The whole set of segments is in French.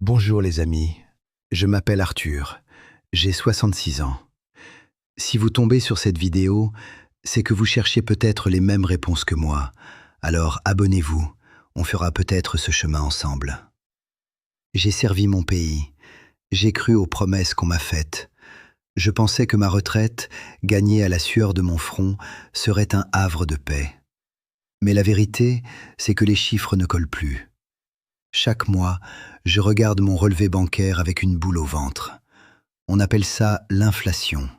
Bonjour les amis, je m'appelle Arthur, j'ai 66 ans. Si vous tombez sur cette vidéo, c'est que vous cherchiez peut-être les mêmes réponses que moi. Alors abonnez-vous, on fera peut-être ce chemin ensemble. J'ai servi mon pays, j'ai cru aux promesses qu'on m'a faites. Je pensais que ma retraite, gagnée à la sueur de mon front, serait un havre de paix. Mais la vérité, c'est que les chiffres ne collent plus. Chaque mois, je regarde mon relevé bancaire avec une boule au ventre. On appelle ça l'inflation.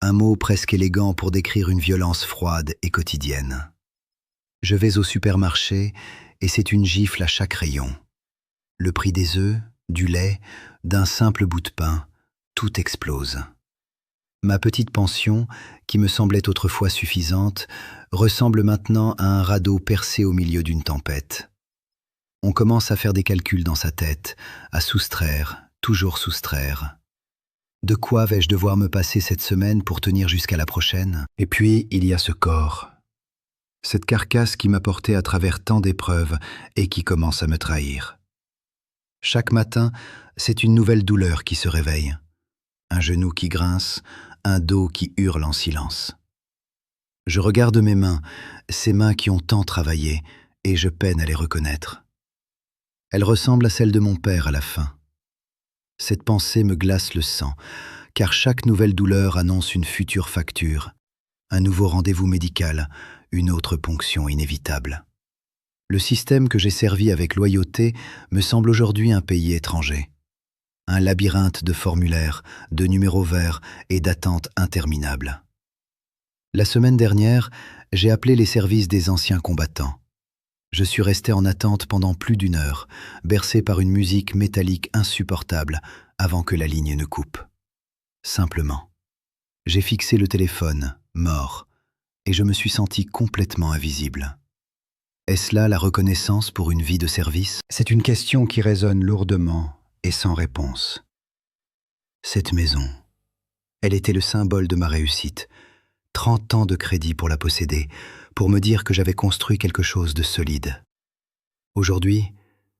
Un mot presque élégant pour décrire une violence froide et quotidienne. Je vais au supermarché et c'est une gifle à chaque rayon. Le prix des œufs, du lait, d'un simple bout de pain, tout explose. Ma petite pension, qui me semblait autrefois suffisante, ressemble maintenant à un radeau percé au milieu d'une tempête. On commence à faire des calculs dans sa tête, à soustraire, toujours soustraire. De quoi vais-je devoir me passer cette semaine pour tenir jusqu'à la prochaine? Et puis, il y a ce corps. Cette carcasse qui m'a porté à travers tant d'épreuves et qui commence à me trahir. Chaque matin, c'est une nouvelle douleur qui se réveille. Un genou qui grince, un dos qui hurle en silence. Je regarde mes mains, ces mains qui ont tant travaillé, et je peine à les reconnaître. Elles ressemblent à celles de mon père à la fin. Cette pensée me glace le sang, car chaque nouvelle douleur annonce une future facture, un nouveau rendez-vous médical, une autre ponction inévitable. Le système que j'ai servi avec loyauté me semble aujourd'hui un pays étranger. Un labyrinthe de formulaires, de numéros verts et d'attentes interminables. La semaine dernière, j'ai appelé les services des anciens combattants. Je suis resté en attente pendant plus d'1 heure, bercé par une musique métallique insupportable avant que la ligne ne coupe. Simplement. J'ai fixé le téléphone, mort, et je me suis senti complètement invisible. Est-ce là la reconnaissance pour une vie de service? C'est une question qui résonne lourdement et sans réponse. Cette maison, elle était le symbole de ma réussite. 30 ans de crédit pour la posséder, pour me dire que j'avais construit quelque chose de solide. Aujourd'hui,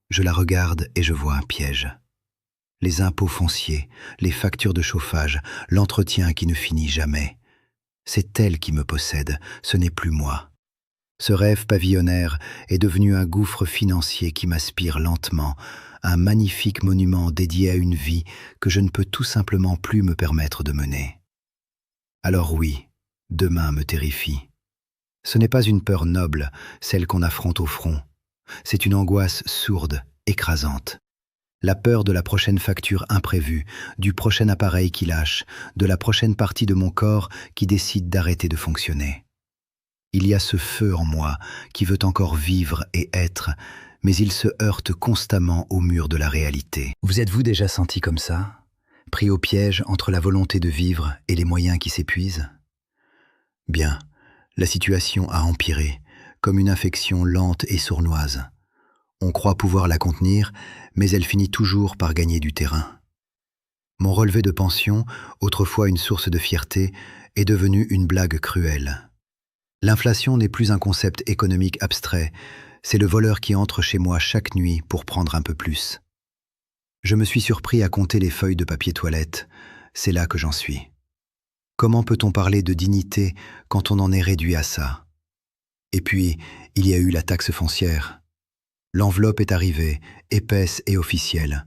je la regarde et je vois un piège. Les impôts fonciers, les factures de chauffage, l'entretien qui ne finit jamais. C'est elle qui me possède, ce n'est plus moi. Ce rêve pavillonnaire est devenu un gouffre financier qui m'aspire lentement, un magnifique monument dédié à une vie que je ne peux tout simplement plus me permettre de mener. Alors oui, demain me terrifie. Ce n'est pas une peur noble, celle qu'on affronte au front. C'est une angoisse sourde, écrasante. La peur de la prochaine facture imprévue, du prochain appareil qui lâche, de la prochaine partie de mon corps qui décide d'arrêter de fonctionner. Il y a ce feu en moi qui veut encore vivre et être, mais il se heurte constamment au mur de la réalité. Vous êtes-vous déjà senti comme ça, pris au piège entre la volonté de vivre et les moyens qui s'épuisent? Bien, la situation a empiré, comme une infection lente et sournoise. On croit pouvoir la contenir, mais elle finit toujours par gagner du terrain. Mon relevé de pension, autrefois une source de fierté, est devenu une blague cruelle. L'inflation n'est plus un concept économique abstrait, c'est le voleur qui entre chez moi chaque nuit pour prendre un peu plus. Je me suis surpris à compter les feuilles de papier toilette, c'est là que j'en suis. Comment peut-on parler de dignité quand on en est réduit à ça? Et puis, il y a eu la taxe foncière. L'enveloppe est arrivée, épaisse et officielle.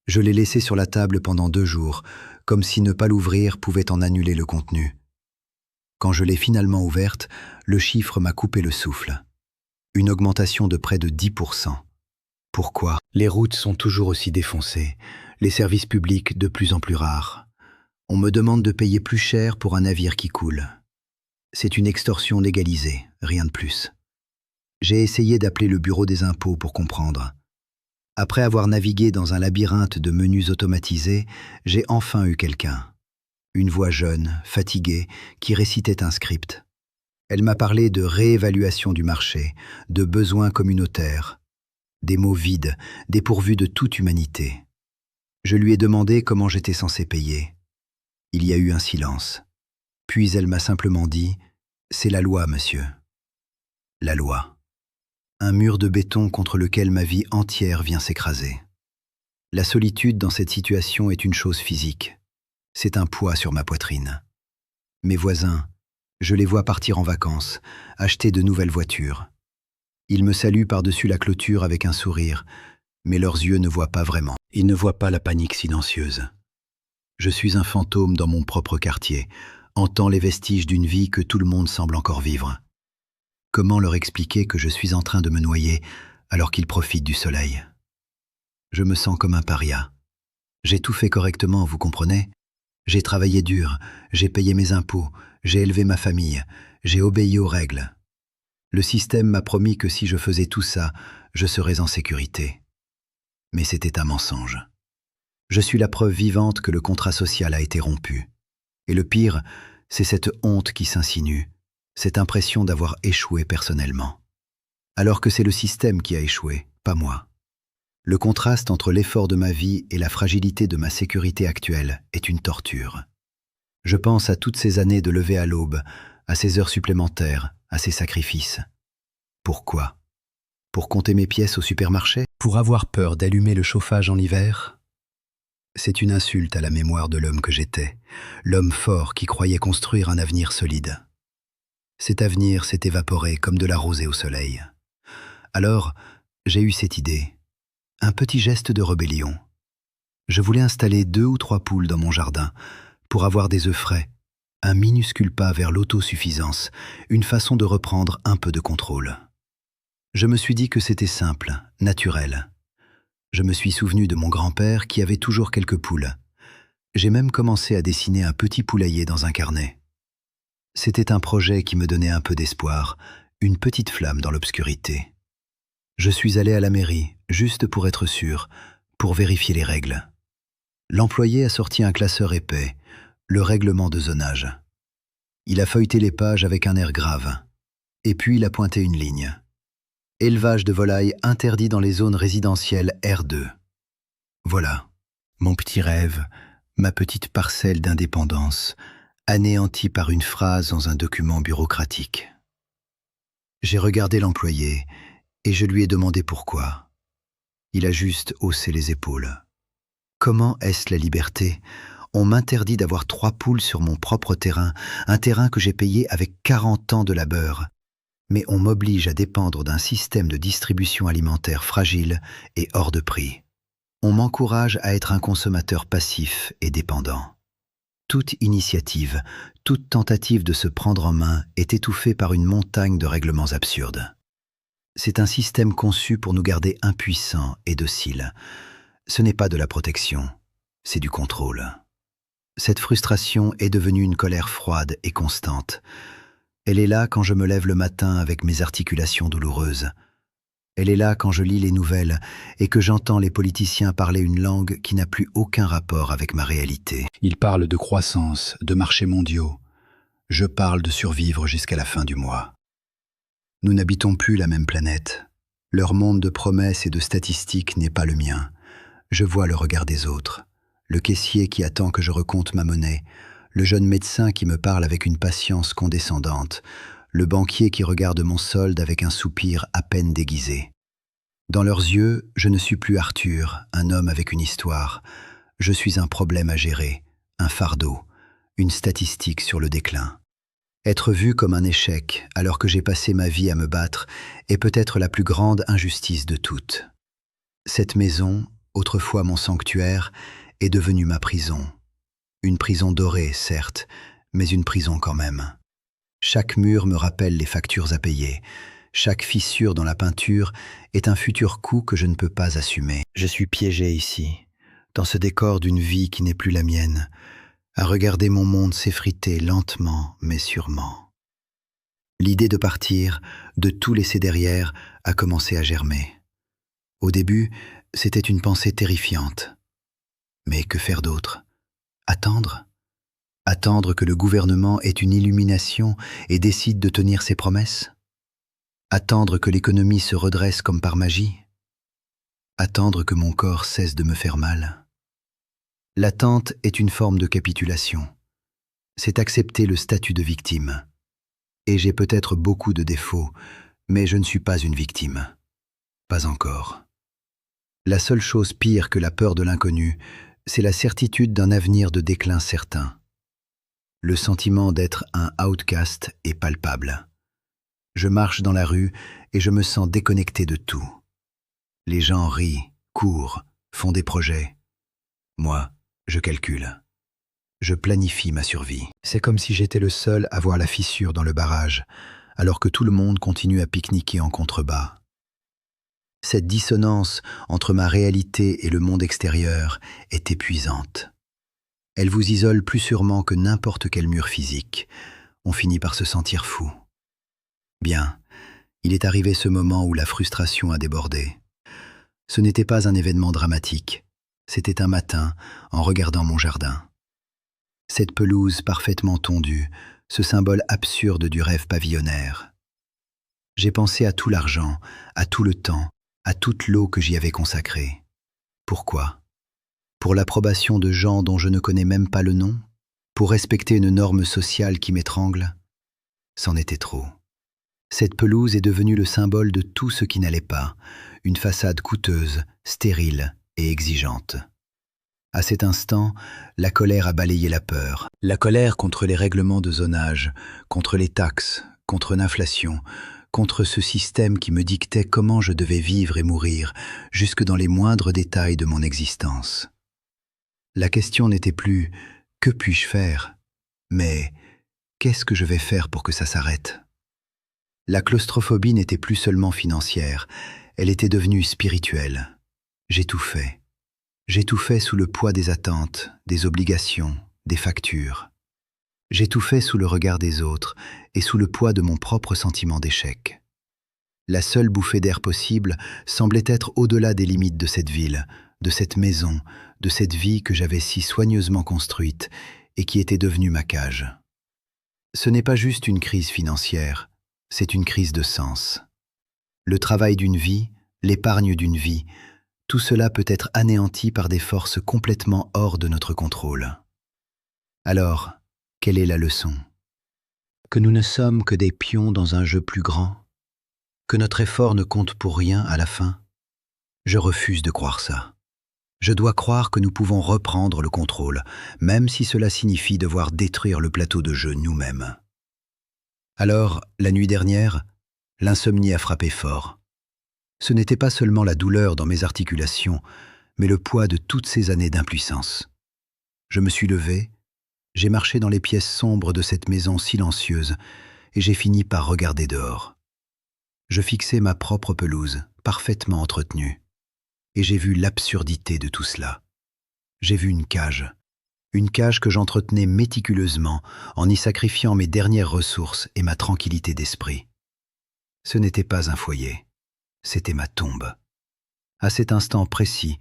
Je l'ai laissée sur la table pendant 2 jours, comme si ne pas l'ouvrir pouvait en annuler le contenu. Quand je l'ai finalement ouverte, le chiffre m'a coupé le souffle. Une augmentation de près de 10%. Pourquoi? Les routes sont toujours aussi défoncées, les services publics de plus en plus rares. On me demande de payer plus cher pour un navire qui coule. C'est une extorsion légalisée, rien de plus. J'ai essayé d'appeler le bureau des impôts pour comprendre. Après avoir navigué dans un labyrinthe de menus automatisés, j'ai enfin eu quelqu'un. Une voix jeune, fatiguée, qui récitait un script. Elle m'a parlé de réévaluation du marché, de besoins communautaires, des mots vides, dépourvus de toute humanité. Je lui ai demandé comment j'étais censé payer. Il y a eu un silence. Puis elle m'a simplement dit « C'est la loi, monsieur. » La loi. Un mur de béton contre lequel ma vie entière vient s'écraser. La solitude dans cette situation est une chose physique. C'est un poids sur ma poitrine. Mes voisins, je les vois partir en vacances, acheter de nouvelles voitures. Ils me saluent par-dessus la clôture avec un sourire, mais leurs yeux ne voient pas vraiment. Ils ne voient pas la panique silencieuse. Je suis un fantôme dans mon propre quartier, hantant les vestiges d'une vie que tout le monde semble encore vivre. Comment leur expliquer que je suis en train de me noyer alors qu'ils profitent du soleil? Je me sens comme un paria. J'ai tout fait correctement, vous comprenez? J'ai travaillé dur, j'ai payé mes impôts, j'ai élevé ma famille, j'ai obéi aux règles. Le système m'a promis que si je faisais tout ça, je serais en sécurité. Mais c'était un mensonge. Je suis la preuve vivante que le contrat social a été rompu. Et le pire, c'est cette honte qui s'insinue, cette impression d'avoir échoué personnellement. Alors que c'est le système qui a échoué, pas moi. Le contraste entre l'effort de ma vie et la fragilité de ma sécurité actuelle est une torture. Je pense à toutes ces années de lever à l'aube, à ces heures supplémentaires, à ces sacrifices. Pourquoi? Pour compter mes pièces au supermarché? Pour avoir peur d'allumer le chauffage en hiver? C'est une insulte à la mémoire de l'homme que j'étais, l'homme fort qui croyait construire un avenir solide. Cet avenir s'est évaporé comme de la rosée au soleil. Alors, j'ai eu cette idée. Un petit geste de rébellion. Je voulais installer 2 ou 3 poules dans mon jardin pour avoir des œufs frais, un minuscule pas vers l'autosuffisance, une façon de reprendre un peu de contrôle. Je me suis dit que c'était simple, naturel. Je me suis souvenu de mon grand-père qui avait toujours quelques poules. J'ai même commencé à dessiner un petit poulailler dans un carnet. C'était un projet qui me donnait un peu d'espoir, une petite flamme dans l'obscurité. Je suis allé à la mairie, juste pour être sûr, pour vérifier les règles. L'employé a sorti un classeur épais, le règlement de zonage. Il a feuilleté les pages avec un air grave. Et puis il a pointé une ligne. Élevage de volailles interdit dans les zones résidentielles R2. Voilà, mon petit rêve, ma petite parcelle d'indépendance, anéantie par une phrase dans un document bureaucratique. J'ai regardé l'employé et je lui ai demandé pourquoi. Il a juste haussé les épaules. Comment est-ce la liberté? On m'interdit d'avoir 3 poules sur mon propre terrain, un terrain que j'ai payé avec 40 ans de labeur. Mais on m'oblige à dépendre d'un système de distribution alimentaire fragile et hors de prix. On m'encourage à être un consommateur passif et dépendant. Toute initiative, toute tentative de se prendre en main est étouffée par une montagne de règlements absurdes. C'est un système conçu pour nous garder impuissants et dociles. Ce n'est pas de la protection, c'est du contrôle. Cette frustration est devenue une colère froide et constante. Elle est là quand je me lève le matin avec mes articulations douloureuses. Elle est là quand je lis les nouvelles et que j'entends les politiciens parler une langue qui n'a plus aucun rapport avec ma réalité. Ils parlent de croissance, de marchés mondiaux. Je parle de survivre jusqu'à la fin du mois. Nous n'habitons plus la même planète. Leur monde de promesses et de statistiques n'est pas le mien. Je vois le regard des autres. Le caissier qui attend que je recompte ma monnaie. Le jeune médecin qui me parle avec une patience condescendante, le banquier qui regarde mon solde avec un soupir à peine déguisé. Dans leurs yeux, je ne suis plus Arthur, un homme avec une histoire. Je suis un problème à gérer, un fardeau, une statistique sur le déclin. Être vu comme un échec alors que j'ai passé ma vie à me battre est peut-être la plus grande injustice de toutes. Cette maison, autrefois mon sanctuaire, est devenue ma prison. Une prison dorée, certes, mais une prison quand même. Chaque mur me rappelle les factures à payer. Chaque fissure dans la peinture est un futur coût que je ne peux pas assumer. Je suis piégé ici, dans ce décor d'une vie qui n'est plus la mienne, à regarder mon monde s'effriter lentement mais sûrement. L'idée de partir, de tout laisser derrière, a commencé à germer. Au début, c'était une pensée terrifiante. Mais que faire d'autre? Attendre? Attendre que le gouvernement ait une illumination et décide de tenir ses promesses? Attendre que l'économie se redresse comme par magie? Attendre que mon corps cesse de me faire mal? L'attente est une forme de capitulation. C'est accepter le statut de victime. Et j'ai peut-être beaucoup de défauts, mais je ne suis pas une victime. Pas encore. La seule chose pire que la peur de l'inconnu, c'est la certitude d'un avenir de déclin certain. Le sentiment d'être un outcast est palpable. Je marche dans la rue et je me sens déconnecté de tout. Les gens rient, courent, font des projets. Moi, je calcule. Je planifie ma survie. C'est comme si j'étais le seul à voir la fissure dans le barrage, alors que tout le monde continue à pique-niquer en contrebas. Cette dissonance entre ma réalité et le monde extérieur est épuisante. Elle vous isole plus sûrement que n'importe quel mur physique. On finit par se sentir fou. Bien, il est arrivé ce moment où la frustration a débordé. Ce n'était pas un événement dramatique. C'était un matin, en regardant mon jardin. Cette pelouse parfaitement tondue, ce symbole absurde du rêve pavillonnaire. J'ai pensé à tout l'argent, à tout le temps, à toute l'eau que j'y avais consacrée. Pourquoi ? Pour l'approbation de gens dont je ne connais même pas le nom ? Pour respecter une norme sociale qui m'étrangle ? C'en était trop. Cette pelouse est devenue le symbole de tout ce qui n'allait pas, une façade coûteuse, stérile et exigeante. À cet instant, la colère a balayé la peur. La colère contre les règlements de zonage, contre les taxes, contre l'inflation, contre ce système qui me dictait comment je devais vivre et mourir, jusque dans les moindres détails de mon existence. La question n'était plus « que puis-je faire ?» mais « qu'est-ce que je vais faire pour que ça s'arrête ?» La claustrophobie n'était plus seulement financière, elle était devenue spirituelle. J'étouffais. J'étouffais sous le poids des attentes, des obligations, des factures. J'étouffais sous le regard des autres et sous le poids de mon propre sentiment d'échec. La seule bouffée d'air possible semblait être au-delà des limites de cette ville, de cette maison, de cette vie que j'avais si soigneusement construite et qui était devenue ma cage. Ce n'est pas juste une crise financière, c'est une crise de sens. Le travail d'une vie, l'épargne d'une vie, tout cela peut être anéanti par des forces complètement hors de notre contrôle. Alors, quelle est la leçon ? Que nous ne sommes que des pions dans un jeu plus grand ? Que notre effort ne compte pour rien à la fin ? Je refuse de croire ça. Je dois croire que nous pouvons reprendre le contrôle, même si cela signifie devoir détruire le plateau de jeu nous-mêmes. Alors, la nuit dernière, l'insomnie a frappé fort. Ce n'était pas seulement la douleur dans mes articulations, mais le poids de toutes ces années d'impuissance. Je me suis levé, j'ai marché dans les pièces sombres de cette maison silencieuse et j'ai fini par regarder dehors. Je fixais ma propre pelouse, parfaitement entretenue, et j'ai vu l'absurdité de tout cela. J'ai vu une cage que j'entretenais méticuleusement en y sacrifiant mes dernières ressources et ma tranquillité d'esprit. Ce n'était pas un foyer. C'était ma tombe. À cet instant précis,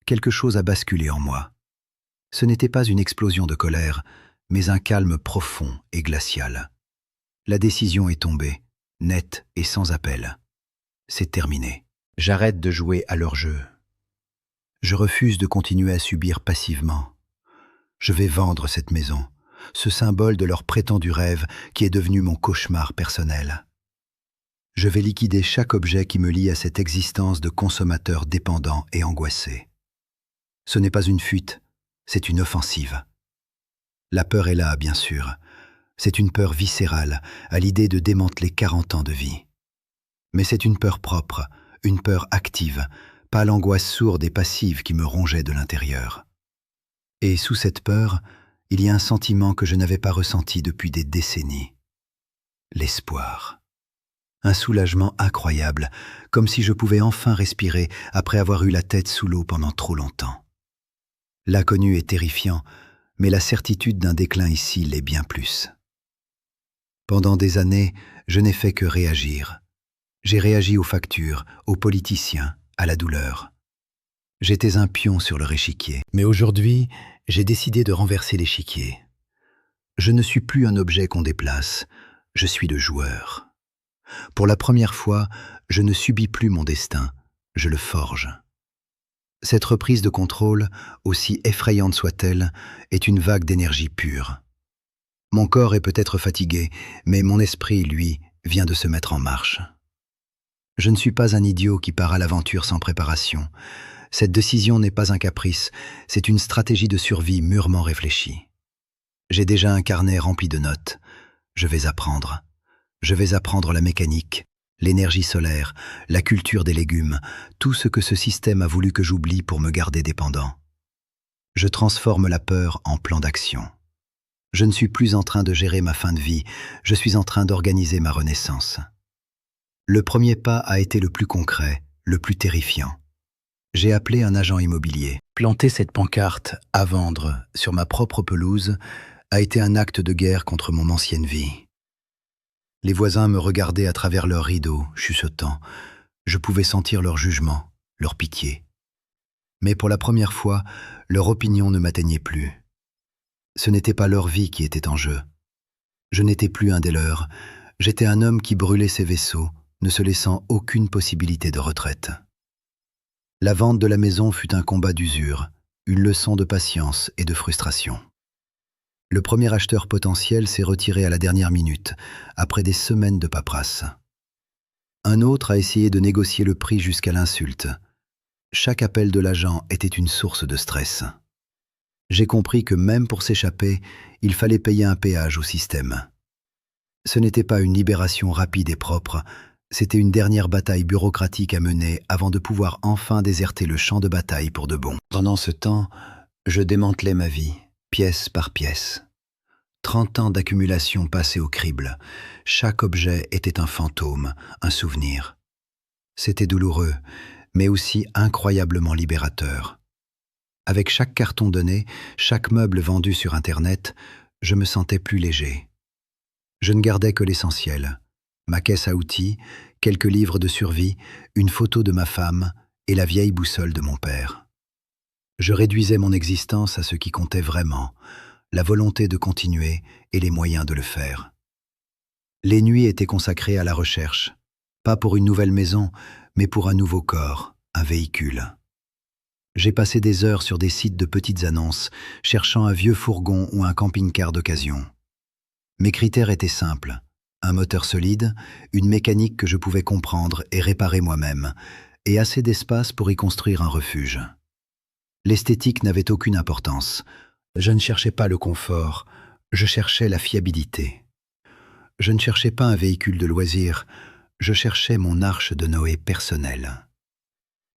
quelque chose a basculé en moi. Ce n'était pas une explosion de colère, mais un calme profond et glacial. La décision est tombée, nette et sans appel. C'est terminé. J'arrête de jouer à leur jeu. Je refuse de continuer à subir passivement. Je vais vendre cette maison, ce symbole de leur prétendu rêve qui est devenu mon cauchemar personnel. Je vais liquider chaque objet qui me lie à cette existence de consommateur dépendant et angoissé. Ce n'est pas une fuite, c'est une offensive. La peur est là, bien sûr. C'est une peur viscérale à l'idée de démanteler 40 ans de vie. Mais c'est une peur propre, une peur active, pas l'angoisse sourde et passive qui me rongeait de l'intérieur. Et sous cette peur, il y a un sentiment que je n'avais pas ressenti depuis des décennies. L'espoir. Un soulagement incroyable, comme si je pouvais enfin respirer après avoir eu la tête sous l'eau pendant trop longtemps. L'inconnu est terrifiant, mais la certitude d'un déclin ici l'est bien plus. Pendant des années, je n'ai fait que réagir. J'ai réagi aux factures, aux politiciens, à la douleur. J'étais un pion sur leur échiquier. Mais aujourd'hui, j'ai décidé de renverser l'échiquier. Je ne suis plus un objet qu'on déplace, je suis le joueur. Pour la première fois, je ne subis plus mon destin, je le forge. Cette reprise de contrôle, aussi effrayante soit-elle, est une vague d'énergie pure. Mon corps est peut-être fatigué, mais mon esprit, lui, vient de se mettre en marche. Je ne suis pas un idiot qui part à l'aventure sans préparation. Cette décision n'est pas un caprice, c'est une stratégie de survie mûrement réfléchie. J'ai déjà un carnet rempli de notes. Je vais apprendre. Je vais apprendre la mécanique, l'énergie solaire, la culture des légumes, tout ce que ce système a voulu que j'oublie pour me garder dépendant. Je transforme la peur en plan d'action. Je ne suis plus en train de gérer ma fin de vie, je suis en train d'organiser ma renaissance. Le premier pas a été le plus concret, le plus terrifiant. J'ai appelé un agent immobilier. Planter cette pancarte « à vendre » sur ma propre pelouse a été un acte de guerre contre mon ancienne vie. Les voisins me regardaient à travers leurs rideaux, chuchotant. Je pouvais sentir leur jugement, leur pitié. Mais pour la première fois, leur opinion ne m'atteignait plus. Ce n'était pas leur vie qui était en jeu. Je n'étais plus un des leurs. J'étais un homme qui brûlait ses vaisseaux, ne se laissant aucune possibilité de retraite. La vente de la maison fut un combat d'usure, une leçon de patience et de frustration. Le premier acheteur potentiel s'est retiré à la dernière minute, après des semaines de paperasse. Un autre a essayé de négocier le prix jusqu'à l'insulte. Chaque appel de l'agent était une source de stress. J'ai compris que même pour s'échapper, il fallait payer un péage au système. Ce n'était pas une libération rapide et propre, c'était une dernière bataille bureaucratique à mener avant de pouvoir enfin déserter le champ de bataille pour de bon. Pendant ce temps, je démantelais ma vie, pièce par pièce. 30 ans d'accumulation passés au crible. Chaque objet était un fantôme, un souvenir. C'était douloureux, mais aussi incroyablement libérateur. Avec chaque carton donné, chaque meuble vendu sur Internet, je me sentais plus léger. Je ne gardais que l'essentiel. Ma caisse à outils, quelques livres de survie, une photo de ma femme et la vieille boussole de mon père. Je réduisais mon existence à ce qui comptait vraiment, la volonté de continuer et les moyens de le faire. Les nuits étaient consacrées à la recherche, pas pour une nouvelle maison, mais pour un nouveau corps, un véhicule. J'ai passé des heures sur des sites de petites annonces, cherchant un vieux fourgon ou un camping-car d'occasion. Mes critères étaient simples. Un moteur solide, une mécanique que je pouvais comprendre et réparer moi-même, et assez d'espace pour y construire un refuge. L'esthétique n'avait aucune importance. Je ne cherchais pas le confort, je cherchais la fiabilité. Je ne cherchais pas un véhicule de loisir, je cherchais mon arche de Noé personnelle.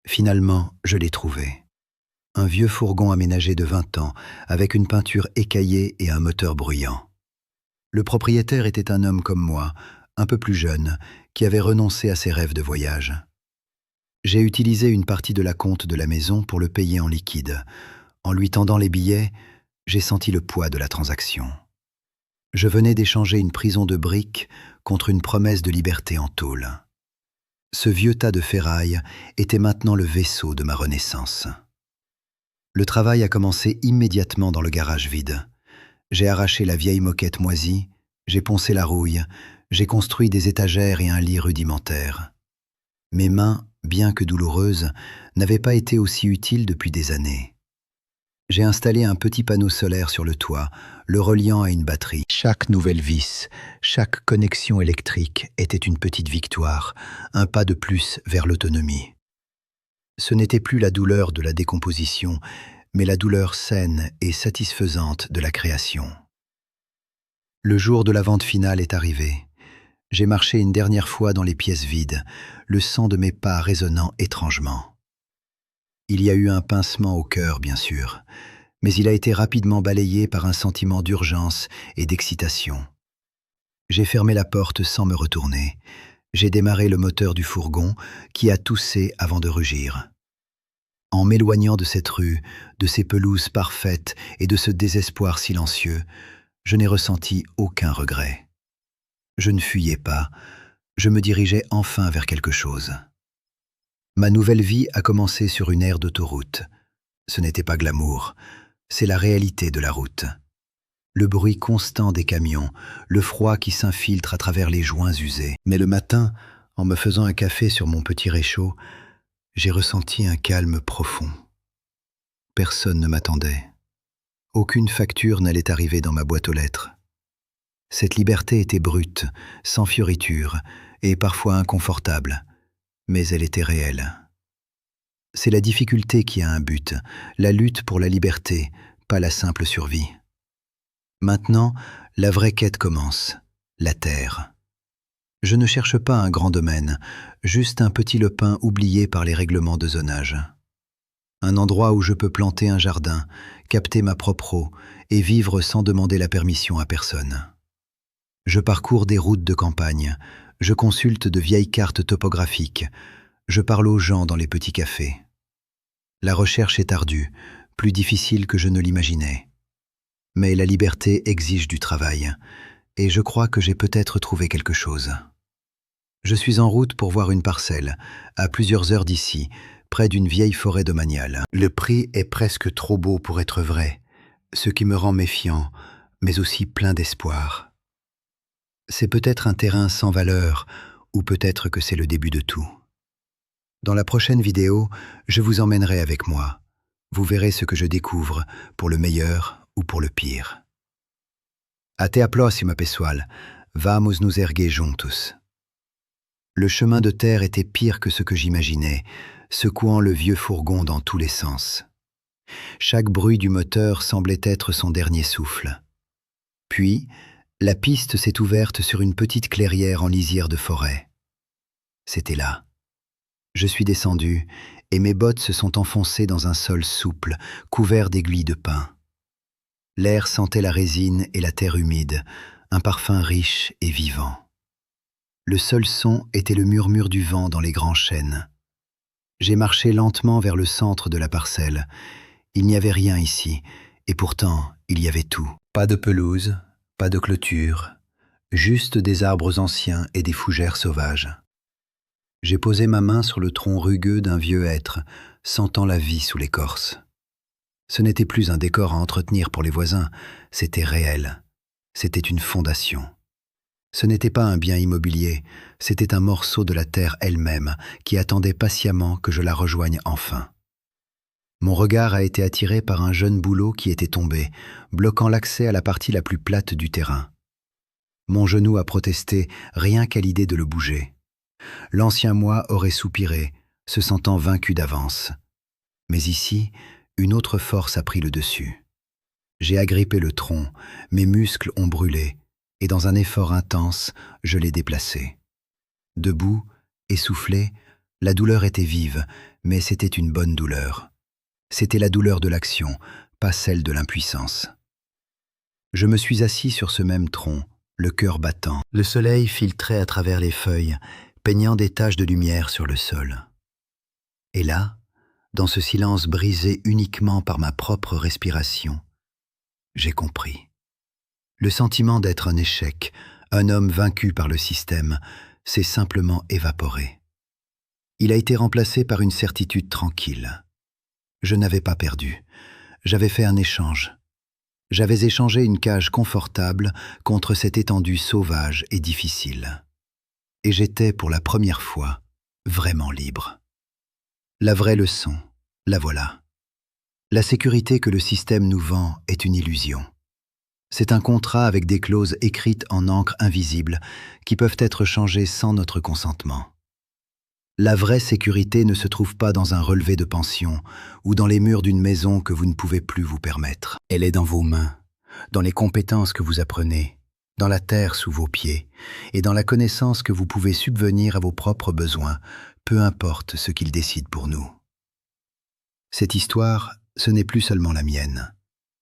Finalement, je l'ai trouvé. Un vieux fourgon aménagé de 20 ans, avec une peinture écaillée et un moteur bruyant. Le propriétaire était un homme comme moi, un peu plus jeune, qui avait renoncé à ses rêves de voyage. J'ai utilisé une partie de l'acompte de la maison pour le payer en liquide. En lui tendant les billets, j'ai senti le poids de la transaction. Je venais d'échanger une prison de briques contre une promesse de liberté en tôle. Ce vieux tas de ferraille était maintenant le vaisseau de ma renaissance. Le travail a commencé immédiatement dans le garage vide. J'ai arraché la vieille moquette moisie, j'ai poncé la rouille, j'ai construit des étagères et un lit rudimentaire. Mes mains, bien que douloureuses, n'avaient pas été aussi utiles depuis des années. J'ai installé un petit panneau solaire sur le toit, le reliant à une batterie. Chaque nouvelle vis, chaque connexion électrique était une petite victoire, un pas de plus vers l'autonomie. Ce n'était plus la douleur de la décomposition, mais la douleur saine et satisfaisante de la création. Le jour de la vente finale est arrivé. J'ai marché une dernière fois dans les pièces vides, le sang de mes pas résonnant étrangement. Il y a eu un pincement au cœur, bien sûr, mais il a été rapidement balayé par un sentiment d'urgence et d'excitation. J'ai fermé la porte sans me retourner. J'ai démarré le moteur du fourgon qui a toussé avant de rugir. En m'éloignant de cette rue, de ces pelouses parfaites et de ce désespoir silencieux, je n'ai ressenti aucun regret. Je ne fuyais pas, je me dirigeais enfin vers quelque chose. Ma nouvelle vie a commencé sur une aire d'autoroute. Ce n'était pas glamour, c'est la réalité de la route. Le bruit constant des camions, le froid qui s'infiltre à travers les joints usés. Mais le matin, en me faisant un café sur mon petit réchaud, j'ai ressenti un calme profond. Personne ne m'attendait. Aucune facture n'allait arriver dans ma boîte aux lettres. Cette liberté était brute, sans fioriture, et parfois inconfortable, mais elle était réelle. C'est la difficulté qui a un but, la lutte pour la liberté, pas la simple survie. Maintenant, la vraie quête commence, la terre. Je ne cherche pas un grand domaine, juste un petit lepin oublié par les règlements de zonage. Un endroit où je peux planter un jardin, capter ma propre eau et vivre sans demander la permission à personne. Je parcours des routes de campagne, je consulte de vieilles cartes topographiques, je parle aux gens dans les petits cafés. La recherche est ardue, plus difficile que je ne l'imaginais. Mais la liberté exige du travail, et je crois que j'ai peut-être trouvé quelque chose. Je suis en route pour voir une parcelle, à plusieurs heures d'ici, près d'une vieille forêt domaniale. Le prix est presque trop beau pour être vrai, ce qui me rend méfiant, mais aussi plein d'espoir. C'est peut-être un terrain sans valeur, ou peut-être que c'est le début de tout. Dans la prochaine vidéo, je vous emmènerai avec moi. Vous verrez ce que je découvre, pour le meilleur ou pour le pire. Até a próxima, pessoal. Vamos nos erguer juntos. Le chemin de terre était pire que ce que j'imaginais, secouant le vieux fourgon dans tous les sens. Chaque bruit du moteur semblait être son dernier souffle. Puis, la piste s'est ouverte sur une petite clairière en lisière de forêt. C'était là. Je suis descendu, et mes bottes se sont enfoncées dans un sol souple, couvert d'aiguilles de pin. L'air sentait la résine et la terre humide, un parfum riche et vivant. Le seul son était le murmure du vent dans les grands chênes. J'ai marché lentement vers le centre de la parcelle. Il n'y avait rien ici, et pourtant, il y avait tout. Pas de pelouse, pas de clôture, juste des arbres anciens et des fougères sauvages. J'ai posé ma main sur le tronc rugueux d'un vieux hêtre, sentant la vie sous l'écorce. Ce n'était plus un décor à entretenir pour les voisins, c'était réel. C'était une fondation. Ce n'était pas un bien immobilier, c'était un morceau de la terre elle-même qui attendait patiemment que je la rejoigne enfin. Mon regard a été attiré par un jeune bouleau qui était tombé, bloquant l'accès à la partie la plus plate du terrain. Mon genou a protesté rien qu'à l'idée de le bouger. L'ancien moi aurait soupiré, se sentant vaincu d'avance. Mais ici, une autre force a pris le dessus. J'ai agrippé le tronc, mes muscles ont brûlé, et dans un effort intense, je l'ai déplacé. Debout, essoufflé, la douleur était vive, mais c'était une bonne douleur. C'était la douleur de l'action, pas celle de l'impuissance. Je me suis assis sur ce même tronc, le cœur battant. Le soleil filtrait à travers les feuilles, peignant des taches de lumière sur le sol. Et là, dans ce silence brisé uniquement par ma propre respiration, j'ai compris. Le sentiment d'être un échec, un homme vaincu par le système, s'est simplement évaporé. Il a été remplacé par une certitude tranquille. Je n'avais pas perdu. J'avais fait un échange. J'avais échangé une cage confortable contre cette étendue sauvage et difficile. Et j'étais, pour la première fois, vraiment libre. La vraie leçon, la voilà. La sécurité que le système nous vend est une illusion. C'est un contrat avec des clauses écrites en encre invisible qui peuvent être changées sans notre consentement. La vraie sécurité ne se trouve pas dans un relevé de pension ou dans les murs d'une maison que vous ne pouvez plus vous permettre. Elle est dans vos mains, dans les compétences que vous apprenez, dans la terre sous vos pieds et dans la connaissance que vous pouvez subvenir à vos propres besoins, peu importe ce qu'ils décident pour nous. Cette histoire, ce n'est plus seulement la mienne.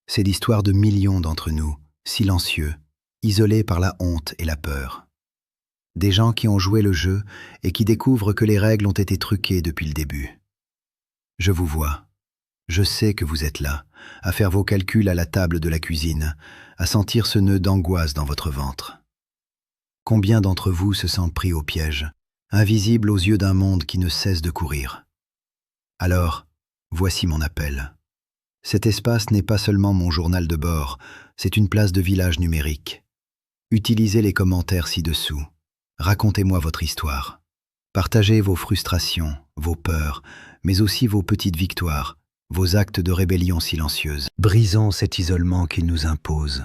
C'est l'histoire de millions d'entre nous, silencieux, isolés par la honte et la peur. Des gens qui ont joué le jeu et qui découvrent que les règles ont été truquées depuis le début. Je vous vois. Je sais que vous êtes là, à faire vos calculs à la table de la cuisine, à sentir ce nœud d'angoisse dans votre ventre. Combien d'entre vous se sentent pris au piège, invisibles aux yeux d'un monde qui ne cesse de courir? Alors, voici mon appel. Cet espace n'est pas seulement mon journal de bord, c'est une place de village numérique. Utilisez les commentaires ci-dessous. Racontez-moi votre histoire. Partagez vos frustrations, vos peurs, mais aussi vos petites victoires, vos actes de rébellion silencieuse. Brisons cet isolement qu'il nous impose.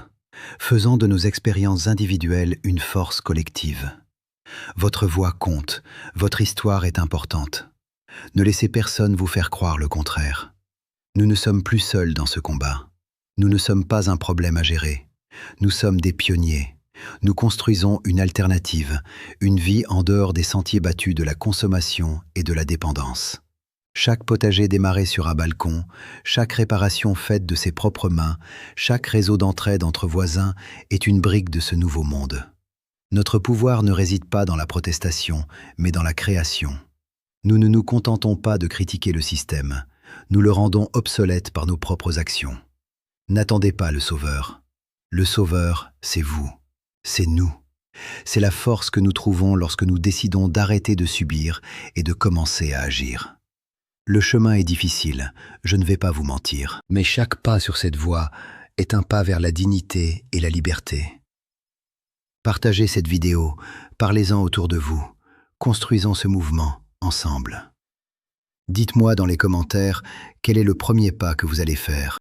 Faisons de nos expériences individuelles une force collective. Votre voix compte, votre histoire est importante. Ne laissez personne vous faire croire le contraire. Nous ne sommes plus seuls dans ce combat. Nous ne sommes pas un problème à gérer. Nous sommes des pionniers. Nous construisons une alternative, une vie en dehors des sentiers battus de la consommation et de la dépendance. Chaque potager démarré sur un balcon, chaque réparation faite de ses propres mains, chaque réseau d'entraide entre voisins est une brique de ce nouveau monde. Notre pouvoir ne réside pas dans la protestation, mais dans la création. Nous ne nous contentons pas de critiquer le système, nous le rendons obsolète par nos propres actions. N'attendez pas le sauveur. Le sauveur, c'est vous, c'est nous. C'est la force que nous trouvons lorsque nous décidons d'arrêter de subir et de commencer à agir. Le chemin est difficile, je ne vais pas vous mentir, mais chaque pas sur cette voie est un pas vers la dignité et la liberté. Partagez cette vidéo, parlez-en autour de vous, construisons ce mouvement ensemble. Dites-moi dans les commentaires quel est le premier pas que vous allez faire.